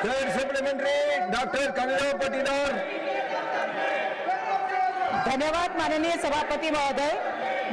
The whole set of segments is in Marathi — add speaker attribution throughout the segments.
Speaker 1: Third supplementary, Dr. Kanila Patidar.
Speaker 2: धन्यवाद माननीय सभापति महोदय।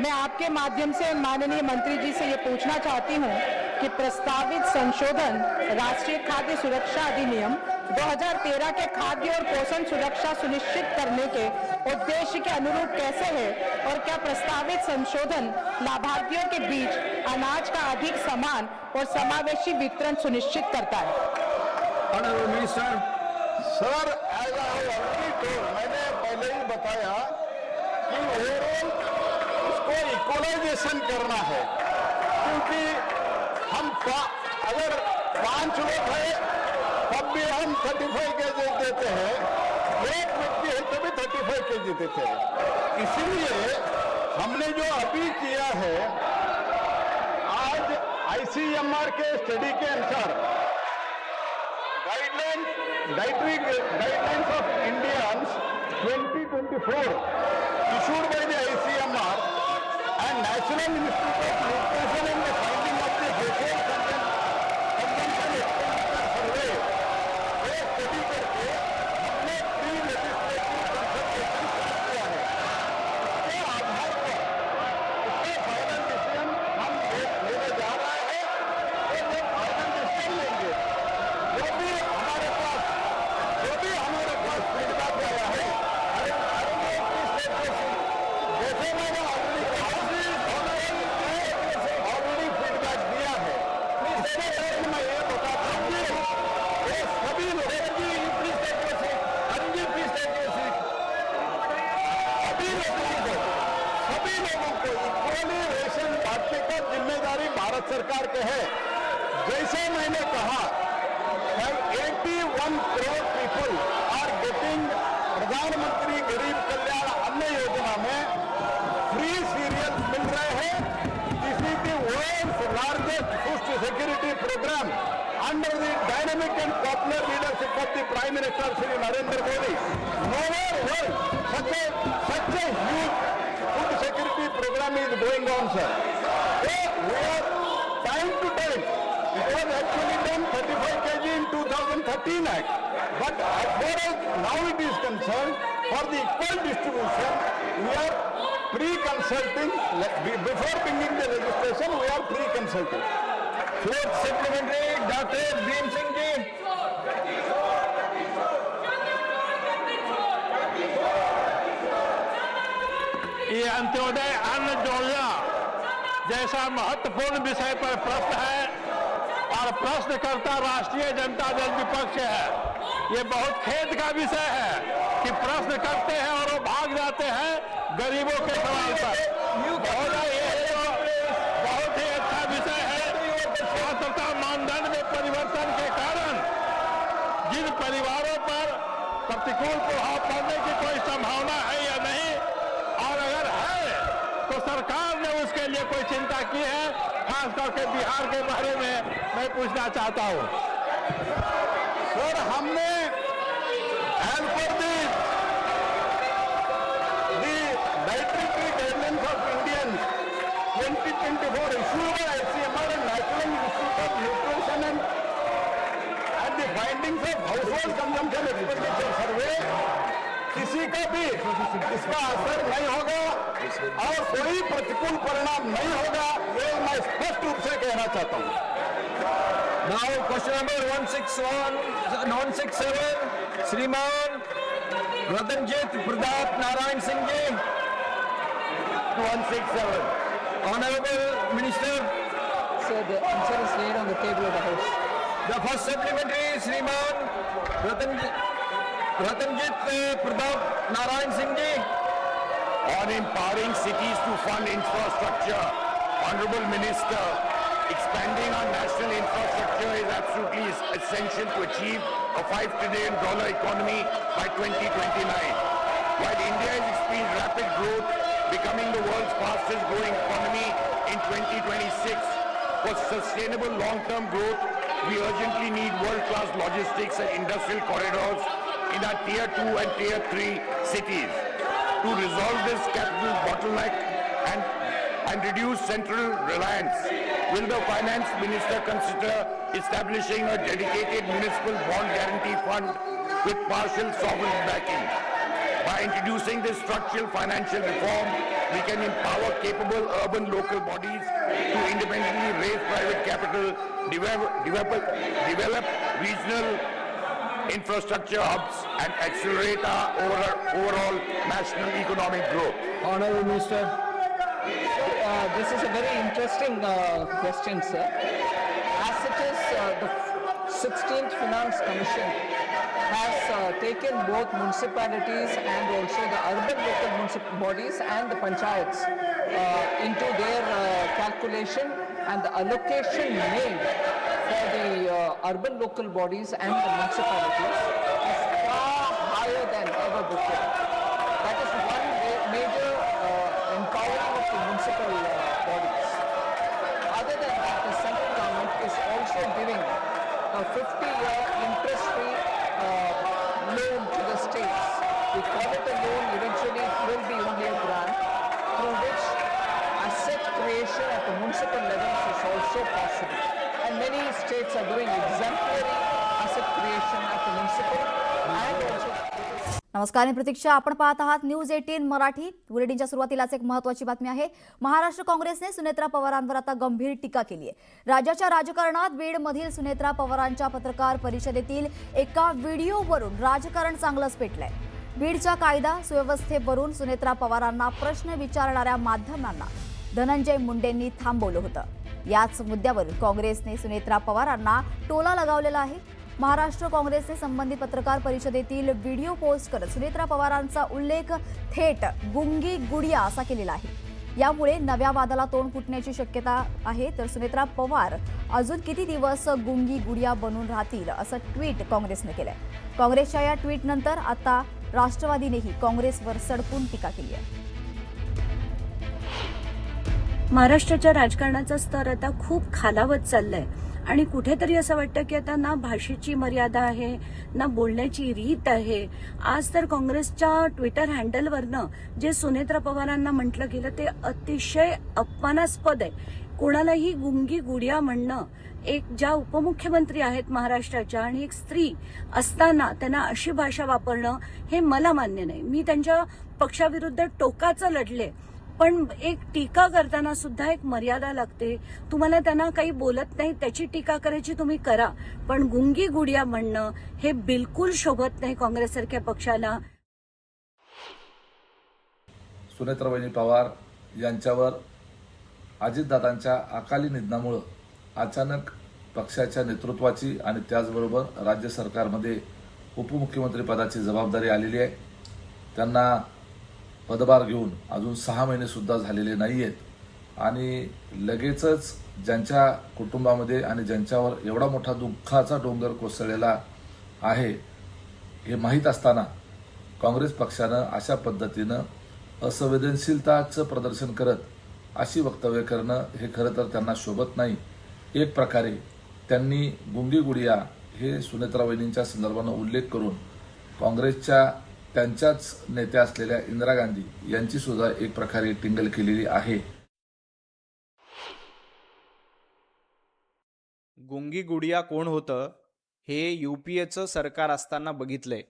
Speaker 2: मैं आपके माध्यम से माननीय मंत्री जी से ये पूछना चाहती हूँ कि प्रस्तावित संशोधन राष्ट्रीय खाद्य सुरक्षा अधिनियम 2013 के खाद्य और पोषण सुरक्षा सुनिश्चित करने के उद्देश्य के अनुरूप कैसे है और क्या प्रस्तावित संशोधन लाभार्थियों के बीच अनाज का अधिक समान और समावेशी वितरण सुनिश्चित करता है?
Speaker 1: Honorable Minister.
Speaker 3: Sir, as I already told, मैंने पहले ही बताया कि ओवरऑल इसको इक्वलाइजेशन करना है, क्योंकि हम अगर 5 लोग हैं तब भी हम 35 केजी देते हैं, एक व्यक्ति है तो भी 35 केजी देते हैं। इसीलिए हमने जो अभी किया है, आज आईसीएमआर के स्टडी के अनुसार Dietary Guidelines of Indians 2024 issued by the ICMR and National Institute of Nutrition and the finding of the household consumption expenditure survey, ये स्टडी करके हमने प्री लेजिस्लेटिव कंसल्टेशन किया है। इसके आधार पर इसका फाइनल डिसीजन हम लेने जा रहे हैं और जब फाइनल डिसीजन लेंगे जो भी हमारे पास फीडबैक आया है, जैसे मैंने ऑलरेडी फीडबैक दिया है, मैं ये बताता हूँ ये सभी लोग को इक्वली रेशन बांटने का जिम्मेदारी भारत सरकार के है। जैसे मैंने कहा 81 करोड़ पीपल आर गेटिंग प्रधानमंत्री गरीब कल्याण अन्न योजना में फ्री सीरियल मिल रहे हैं। This is the world's largest food security program under the dynamic and popular leadership of the prime minister Shri Narendra Modi. Nowhere world such a huge food security program is going on, sir. So we are time to time. It was actually done 35 kg in 2013 Act. But as far as now it is concerned, for the equal distribution, we are pre-consulting. Before bringing the registration, we are pre-consulting.
Speaker 1: Fourth supplementary, Dr. Bhim Singh ji.
Speaker 4: ये अंत्योदय अन्न योजना जैसा महत्वपूर्ण विषय पर प्रश्न है और प्रश्नकर्ता राष्ट्रीय जनता दल विपक्ष है। ये बहुत खेद का विषय है कि प्रश्न करते हैं और वो भाग जाते हैं गरीबों के सवाल पर। बहुत ही अच्छा विषय है। पात्रता मानदंड में परिवर्तन के कारण जिन परिवारों पर प्रतिकूल प्रभाव पड़ने की कोई संभावना है या नहीं, और अगर है तो सरकार ने उसके लिए कोई चिंता की है, खास करके बिहार के बारे में मैं पूछना चाहता हूं।
Speaker 3: सर, हमने as per the dietary guidelines of Indian 2024 issued by ICMR and National Institute of Nutrition and the findings of household consumption expenditure survey, किसी का भी इसका असर नहीं होगा और कोई प्रतिकूल परिणाम नहीं होगा, ये मैं स्पष्ट रूप से कहना चाहता हूँ।
Speaker 1: Now question number 167, Shriman Ratanjit Pradap Narayan Singh ji. 167. Honorable Minister.
Speaker 2: Sir, the answer is laid on the table of the House.
Speaker 1: The first supplementary, Shriman Ratanjit Pradap Narayan Singh ji.
Speaker 5: On empowering cities to fund infrastructure, Honorable Minister, expanding our national infrastructure is absolutely essential to achieve a $5 trillion economy by 2029. While India is experiencing rapid growth, becoming the world's fastest growing economy in 2026, for sustainable long-term growth, we urgently need world-class logistics and industrial corridors in our Tier 2 and Tier 3 cities. To resolve this capital bottleneck and reduce central reliance, will the Finance Minister consider establishing a dedicated municipal bond guarantee fund with partial sovereign backing. By introducing this structural financial reform, we can empower capable urban local bodies to independently raise private capital, develop regional infrastructure hubs, and accelerate our overall national economic growth.
Speaker 1: Honorable Minister.
Speaker 6: This is a very interesting question, sir. As it is, the 16th Finance Commission has taken both municipalities and also the urban local municipal bodies and the panchayats into their calculation, and the allocation made for the urban local bodies and the municipalities is far higher than ever before. That is one major empowering of the municipal bodies. Other than that, the central government is also giving a 50-year interest-free loan to the states. We call it a loan, eventually it will be only a grant, through which asset creation at the municipal levels is also possible. And many states are doing exemplary asset creation at the municipal and also.
Speaker 7: नमस्कार मी प्रतीक्षा, आपण पाहत आहात न्यूज 18 मराठी. बुलेटिनच्या सुरुवातीलाच एक महत्त्वाची बातमी आहे. महाराष्ट्र काँग्रेसने सुनेत्रा पवारांवर आता गंभीर टीका केली आहे. राज्याच्या राजकारणात बीडमधील सुनेत्रा पवारांच्या पत्रकार परिषदेतील एका व्हिडिओवरून राजकारण चांगलंच पेटलंय. बीडच्या कायदा सुव्यवस्थेवरून सुनेत्रा पवारांना प्रश्न विचारणाऱ्या माध्यमांना धनंजय मुंडेंनी थांबवलं होतं. याच मुद्द्यावरून काँग्रेसने सुनेत्रा पवारांना टोला लगावलेला आहे. महाराष्ट्र काँग्रेसने संबंधित पत्रकार परिषदेतील व्हिडिओ पोस्ट करत सुनेत्रा पवारांचा उल्लेख थेट गुंगी गुडिया असा केलेला आहे. यामुळे नव्या वादाला तोंड फुटण्याची शक्यता आहे. तर सुनेत्रा पवार अजून किती दिवस गुंगी गुडिया बनून राहतील असं ट्विट काँग्रेसने केलंय. काँग्रेसच्या या ट्विटनंतर आता राष्ट्रवादीनेही काँग्रेसवर सडकून टीका केली आहे.
Speaker 8: महाराष्ट्राच्या राजकारणाचा स्तर आता खूप खालावत चाललाय आणि कुठेतरी असं वाटतं की आता ना भाषेची मर्यादा आहे ना बोलण्याची रीत आहे. आज तर काँग्रेसच्या ट्विटर हँडलवरनं जे सुनेत्रा पवारांना म्हटलं गेलं ते अतिशय अपमानास्पद आहे. कोणालाही गुंगी गुडिया म्हणणं, एक ज्या उपमुख्यमंत्री आहेत महाराष्ट्राच्या आणि एक स्त्री असताना त्यांना अशी भाषा वापरणं हे मला मान्य नाही. मी त्यांच्या पक्षाविरुद्ध टोकाचं लढले, पण एक टीका करताना सुद्धा एक मर्यादा लागते. तुम्हाला त्यांना काही बोलत नाही त्याची टीका करायची तुम्ही करा, पण गुंगी गुडिया म्हणणं हे बिलकुल शोभत नाही काँग्रेससारख्या पक्षाला.
Speaker 9: सुनेत्राबाई पवार यांच्यावर अजितदादांच्या अकाली निधनामुळे अचानक पक्षाच्या नेतृत्वाची आणि त्याचबरोबर राज्य सरकारमध्ये उपमुख्यमंत्री पदाची जबाबदारी आलेली आहे. त्यांना पदभार घेऊन अजून 6 महिने सुद्धा झालेले नाहीयेत आणि लगेचच ज्यांच्या कुटुंबामध्ये आणि ज्यांच्यावर एवढा मोठा दुःखाचा डोंगर कोसळलेला आहे हे माहीत असताना काँग्रेस पक्षानं अशा पद्धतीनं असंवेदनशीलताचं प्रदर्शन करत अशी वक्तव्य करणं हे खरं तर त्यांना शोभत नाही. एक प्रकारे त्यांनी गुंगी गुडिया हे सुनेत्राबाईंच्या संदर्भानं उल्लेख करून काँग्रेसच्या त्यांच्याच नेत्या असलेल्या इंदिरा गांधी यांची सुद्धा एक प्रकारे टिंगल केलेली आहे.
Speaker 10: गुंगी गुडिया कोण होतं हे UPAचं सरकार असताना बघितलंय.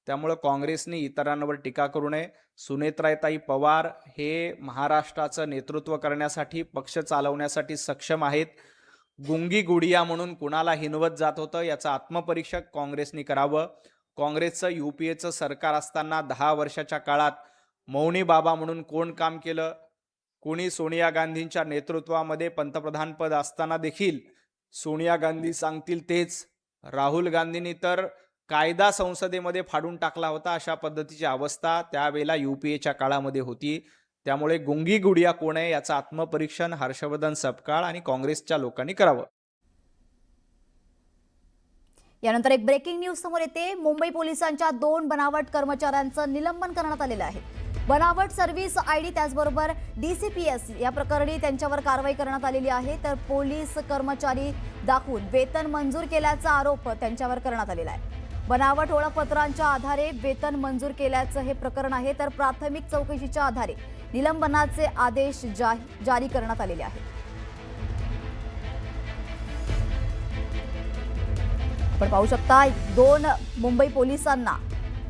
Speaker 10: त्यामुळे काँग्रेसने इतरांवर टीका करू नये. सुनेत्राताई पवार हे महाराष्ट्राचं नेतृत्व करण्यासाठी, पक्ष चालवण्यासाठी सक्षम आहेत. गुंगी गुडिया म्हणून कुणाला हिनवत जात होतं याचं आत्मपरीक्षक काँग्रेसने करावं. काँग्रेसचं UPAचं सरकार असताना 10 वर्षाच्या काळात मौनी बाबा म्हणून कोण काम केलं? कोणी सोनिया गांधींच्या नेतृत्वामध्ये पंतप्रधानपद असताना देखील सोनिया गांधी सांगतील तेच. राहुल गांधींनी तर कायदा संसदेमध्ये फाडून टाकला होता. अशा पद्धतीची अवस्था त्यावेळेला UPAच्या काळामध्ये होती. त्यामुळे गुंगी गुडिया कोण आहे याचं आत्मपरीक्षण हर्षवर्धन सपकाळ आणि काँग्रेसच्या लोकांनी करावं.
Speaker 7: यानंतर एक ब्रेकिंग न्यूज समोर येते. मुंबई पोलिसांच्या 2 बनावट कर्मचाऱ्यांचं निलंबन करण्यात आलेलं आहे. बनावट सर्व्हिस ID त्याचबरोबर DCPS या प्रकरणी त्यांच्यावर कारवाई करण्यात आलेली आहे. तर पोलीस कर्मचारी दाखवून वेतन मंजूर केल्याचा आरोप त्यांच्यावर करण्यात आलेला आहे. बनावट ओळखपत्रांच्या आधारे वेतन मंजूर केल्याचं हे प्रकरण आहे. तर प्राथमिक चौकशीच्या आधारे निलंबनाचे आदेश जारी करण्यात आलेले आहेत. आपण पाहू शकता 2 मुंबई पोलिसांना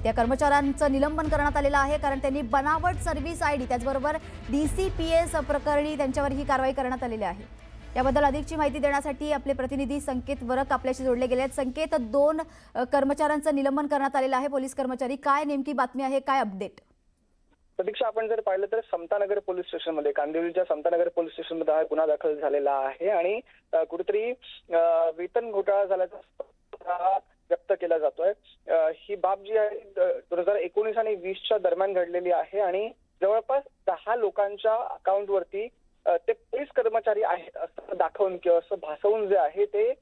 Speaker 7: त्या कर्मचाऱ्यांचं निलंबन करण्यात आलेलं आहे, कारण त्यांनी बनावट सर्व्हिस ID त्याचबरोबर DCPS प्रकरणी त्यांच्यावर ही कारवाई करण्यात आलेली आहे. याबद्दल अधिकची माहिती देण्यासाठी आपले प्रतिनिधी संकेत वरक आपल्याशी जोडले गेले आहेत. संकेत, 2 कर्मचाऱ्यांचं निलंबन करण्यात आलेलं आहे, पोलीस कर्मचारी. काय नेमकी बातमी आहे, काय अपडेट?
Speaker 11: प्रतीक्षा, आपण जर पाहिलं तर समतानगर पोलीस स्टेशनमध्ये, कांदिवलीच्या समतानगर पोलीस स्टेशनमध्ये हा गुन्हा दाखल झालेला आहे आणि कुठेतरी वेतन घोटाळा झाल्याचा व्यक्त केला जातोय. ही बाब जी आहे 2019 आणि 20च्या दरम्यान घडलेली आहे आणि जवळपास 10 लोकांच्या अकाउंटवरती ते पोलीस कर्मचारी आहेत असं दाखवून किंवा असं भासवून जे आहे ते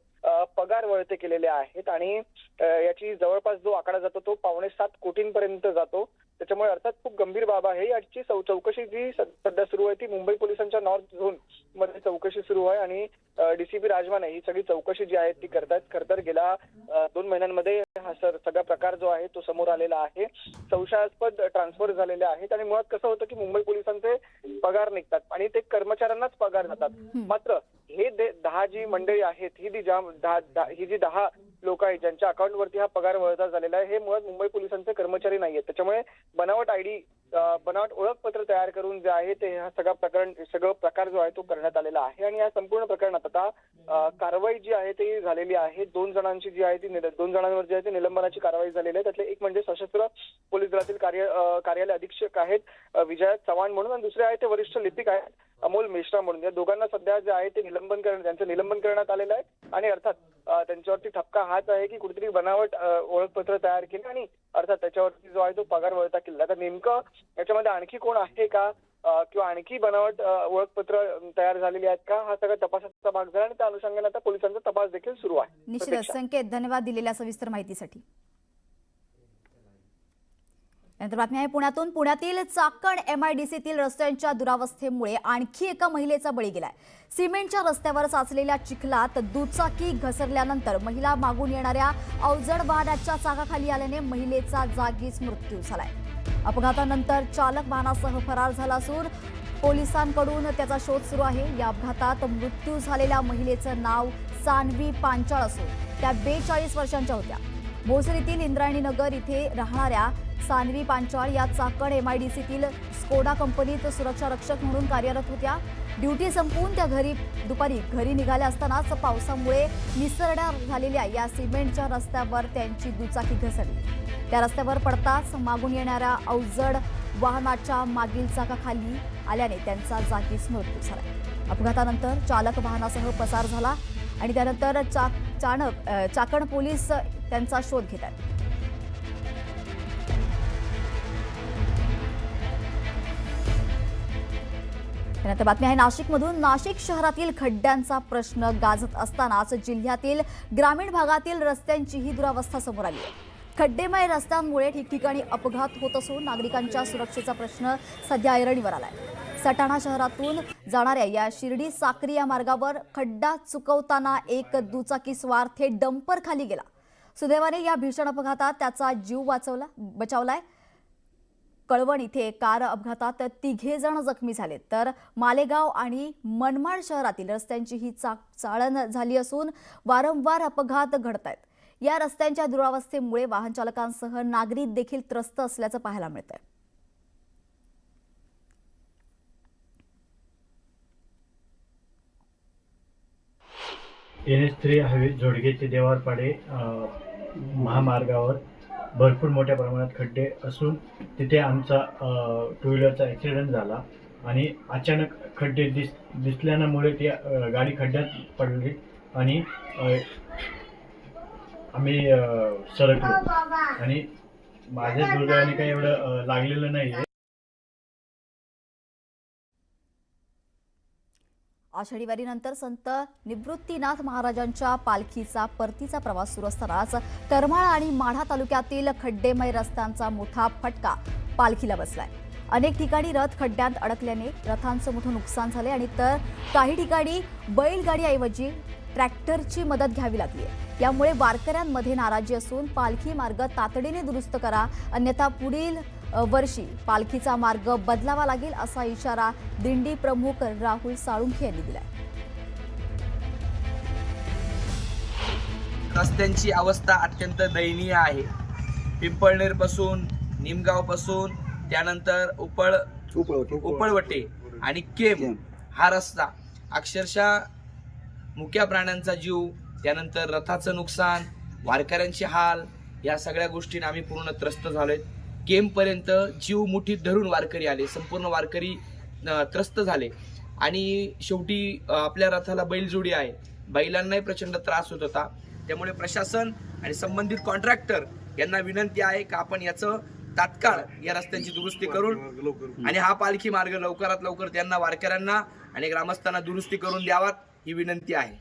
Speaker 11: पगार वळते केलेले आहेत आणि याची जवळपास जो आकडा जातो तो 7.25 कोटींपर्यंत जातो. त्याच्यामुळे अर्थात खूप गंभीर बाब आहे. याची चौकशी जी सध्या सुरू आहे ती मुंबई पोलिसांच्या नॉर्थ झोन मध्ये चौकशी सुरू आहे आणि DCP राजमाने ही सगळी चौकशी जी आहे ती करतायत. खरतर गेल्या 2 महिन्यांमध्ये हा सगळा प्रकार जो आहे तो समोर आलेला आहे. संशयास्पद ट्रान्सफर झालेले आहेत आणि मुळात कसं होतं की मुंबई पोलिसांचे पगार निघतात आणि ते कर्मचाऱ्यांनाच पगार जातात. मात्र हे 10 जी मंडळी आहेत ही जी 10 लोक आहेत ज्यांच्या अकाउंटवरती हा पगार वळता झालेला आहे हे मुळात मुंबई पोलिसांचे कर्मचारी नाही आहेत. त्याच्यामुळे बनावट ID बनावट ओळखपत्र तयार करून जे आहे ते हा सगळं प्रकार जो आहे तो करण्यात आलेला आहे आणि या संपूर्ण प्रकरणात आता कारवाई जी आहे ती झालेली आहे. 2 जणांची जी आहे ती 2 जणांवर जी आहे ती निलंबनाची कारवाई झालेली आहे. त्यातले एक म्हणजे सशस्त्र पोलीस दलातील कार्यालय अधीक्षक आहेत विजय चव्हाण म्हणून आणि दुसरे आहेत ते वरिष्ठ लिपिक आहेत अमोल मेश्राम म्हणून. या दोघांना सध्या जे आहे ते त्यांचं निलंबन करण्यात आलेलं आहे आणि अर्थात त्यांच्यावरती ठपका हाच आहे की कुठेतरी बनावट ओळखपत्र तयार केले आणि अर्थात त्याच्यावरती जो आहे तो पगार वळता केला. आता नेमकं याच्यामध्ये आणखी कोण आहे का किंवा आणखी बनावट ओळखपत्र तयार झालेली आहेत का हा सगळा तपासाचा भाग झाला आणि त्या अनुषंगाने आता पोलिसांचा तपास देखील सुरू आहे.
Speaker 7: निश्चितच संकेत, धन्यवाद दिलेल्या सविस्तर माहितीसाठी. नंतर बातमी आहे पुण्यातून. पुण्यातील चाकण MIDCतील रस्त्यांच्या दुरावस्थेमुळे आणखी एका महिलेचा बळी गेलाय. सिमेंटच्या रस्त्यावर साचलेल्या चिखलात दुचाकी घसरल्यानंतर महिला मागून येणाऱ्या अवजड वाहनाच्या चाकाखाली आल्याने महिलेचा जागीच मृत्यू झालाय. अपघातानंतर चालक वाहनासह फरार झाला असून पोलिसांकडून त्याचा शोध सुरू आहे. या अपघातात मृत्यू झालेल्या महिलेचं नाव सान्वी पांचाळ असून त्या 42 वर्षांच्या होत्या. भोसरीतील इंद्रायणी नगर इथे राहणाऱ्या सान्वी पांचाळ या चाकण MIDCतील स्कोडा कंपनीत सुरक्षा रक्षक म्हणून कार्यरत होत्या. ड्युटी संपवून त्या दुपारी घरी निघाल्या असतानाच पावसामुळे निसरड्या झालेल्या या सिमेंटच्या रस्त्यावर त्यांची दुचाकी घसरली. त्या रस्त्यावर पडताच मागून येणाऱ्या अवजड वाहनाच्या मागील चाकाखाली आल्याने त्यांचा जागीच मृत्यू झाला. अपघातानंतर चालक वाहनासह पसार झाला आणि त्यानंतर चाकण पोलीस त्यांचा शोध घेत आहेत. त्यानंतर बातमी आहे नाशिकमधून. नाशिक शहरातील खड्ड्यांचा प्रश्न गाजत असतानाच जिल्ह्यातील ग्रामीण भागातील रस्त्यांचीही दुरावस्था समोर आली आहे. खड्डेमय रस्त्यांमुळे ठिकठिकाणी अपघात होत असून नागरिकांच्या सुरक्षेचा प्रश्न सध्या ऐरणीवर आलाय. सटाणा शहरातून जाणाऱ्या या शिर्डी साक्री या मार्गावर खड्डा चुकवताना एक दुचाकी स्वार थेट डंपर खाली गेला. सुदैवाने या भीषण अपघातात त्याचा जीव बचावलाय. कळवण इथे कार अपघातात 3 जण जखमी झाले तर मालेगाव आणि मनमाड शहरातील रस्त्यांची ही चाळण झाली असून वारंवार अपघात घडत आहेत. या रस्त्यांच्या दुरावस्थेमुळे वाहन चालकांसह नागरिक देखील त्रस्त असल्याचं पाहायला मिळतंय.
Speaker 12: NH3 हायवे जोडगे ते देवारपाडे महामार्गावर भरपूर मोठ्या प्रमाणात खड्डे असून तिथे आमचा 2 व्हीलरचा ॲक्सिडेंट झाला आणि अचानक खड्डे दिसल्यामुळे ती गाडी खड्ड्यात पडली आणि आम्ही सरकलो आणि माझ्या दुर्दैवाने काही एवढं लागलेलं नाही आहे.
Speaker 7: आषाढी वारीनंतर संत निवृत्तीनाथ महाराजांच्या पालखीचा परतीचा प्रवास सुरू असतानाच करमाळा आणि माढा तालुक्यातील खड्डेमय रस्त्यांचा मोठा फटका पालखीला बसलाय. अनेक ठिकाणी रथ खड्ड्यात अडकल्याने रथांचं मोठं नुकसान झाले आणि तर काही ठिकाणी बैलगाडीऐवजी ट्रॅक्टरची मदत घ्यावी लागली आहे. यामुळे वारकऱ्यांमध्ये नाराजी असून पालखी मार्ग तातडीने दुरुस्त करा, अन्यथा पुढील वर्षी पालखीचा मार्ग बदलावा लागेल असा इशारा दिंडी प्रमुख राहुल साळुंखे यांनी दिलाय.
Speaker 13: रस्त्यांची अवस्था अत्यंत दयनीय आहे. पिंपळनेरपासून निमगावपासून त्यानंतर उपळवटे आणि केम हा रस्ता अक्षरशः मुक्या प्राण्यांचा जीव, त्यानंतर रथाचं नुकसान, वारकऱ्यांचे हाल, या सगळ्या गोष्टींना आम्ही पूर्ण त्रस्त झालोय. केमपर्यंत जीव मुठीत धरून वारकरी आले, संपूर्ण वारकरी त्रस्त झाले. आणि शेवटी आपल्या रथाला बैलजोडी आहे, बैलांनाही प्रचंड त्रास होत होता. त्यामुळे प्रशासन आणि संबंधित कॉन्ट्रॅक्टर यांना विनंती आहे की आपण याचं तात्काळ या रस्त्यांची दुरुस्ती करून आणि हा पालखी मार्ग लवकरात लवकर त्यांना वारकऱ्यांना आणि ग्रामस्थांना दुरुस्ती करून द्यावात ही विनंती आहे.